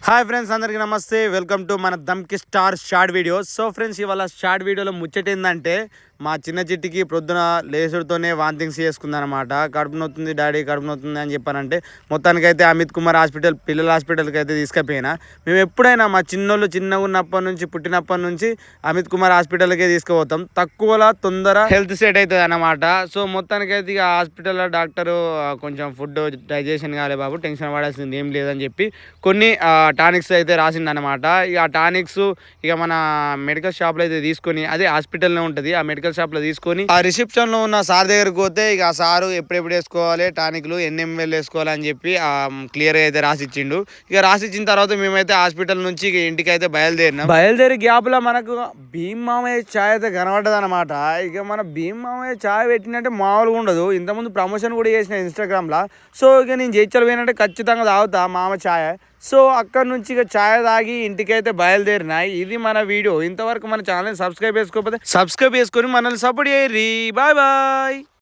Hi friends, అందరికీ నమస్తే. Welcome to మన Dhamki star short video. So friends, ఇవాళ షార్ట్ వీడియోలో ముచ్చట ఏంటంటే మా చిన్న చిట్టికి ప్రొద్దున లేసుడుతోనే వాంతింగ్స్ చేసుకుందనమాట. కడుపు నొత్తుంది డాడీ, కడుపు నొత్తుంది అని చెప్పానంటే మొత్తానికైతే అమిత్ కుమార్ హాస్పిటల్, పిల్లల హాస్పిటల్కి అయితే తీసుకుపోయినా. మేము ఎప్పుడైనా మా చిన్నోళ్ళు చిన్నగా ఉన్నప్పటి నుంచి, పుట్టినప్పటి నుంచి అమిత్ కుమార్ హాస్పిటల్కే తీసుకుపోతాం. తక్కువలో తొందర హెల్త్ సెట్ అవుతుంది అన్నమాట. సో మొత్తానికైతే ఇక హాస్పిటల్లో డాక్టరు కొంచెం ఫుడ్ డైజెషన్ కాలే బాబు, టెన్షన్ పడాల్సింది ఏం లేదని చెప్పి కొన్ని టానిక్స్ అయితే రాసిందనమాట. ఇక ఆ టానిక్స్ ఇక మన మెడికల్ షాప్లో అయితే తీసుకొని, అదే హాస్పిటల్నే ఉంటుంది, ఆ మెడికల్ షాప్లో తీసుకొని ఆ రిసెప్షన్లో ఉన్న సార్ దగ్గరికి పోతే ఇక ఆ సారు ఎప్పుడెప్పుడు వేసుకోవాలి టానిక్లు, ఎన్ని ఎంఎల్ వేసుకోవాలి అని చెప్పి క్లియర్గా అయితే రాసిచ్చిండు. ఇక రాసిచ్చిన తర్వాత మేమైతే హాస్పిటల్ నుంచి ఇక ఇంటికి అయితే బయలుదేరి గ్యాప్లో మనకు భీమ్ మామయ్య ఛాయ్ అయితే కనబడ్డది అనమాట. ఇక మన భీమ్ మామయ్య ఛాయ్ పెట్టినట్టే మామూలుగా ఉండదు. ఇంతకుముందు ప్రమోషన్ కూడా చేసిన ఇన్స్టాగ్రామ్లో. సో ఇక నేను జైచల్ పోయినంటే ఖచ్చితంగా తాగుతా మామ ఛాయ్. సో అక్కడ నుంచి ఇక ఛాయ్ తాగి ఇంటికైతే బయలుదేరినాయి. ఇది మన వీడియో. ఇంతవరకు మన ఛానల్ సబ్స్క్రైబ్ చేసుకోకపోతే సబ్స్క్రైబ్ చేసుకొని మనల్ని సపోర్ట్ చేయర్రి. Bye bye.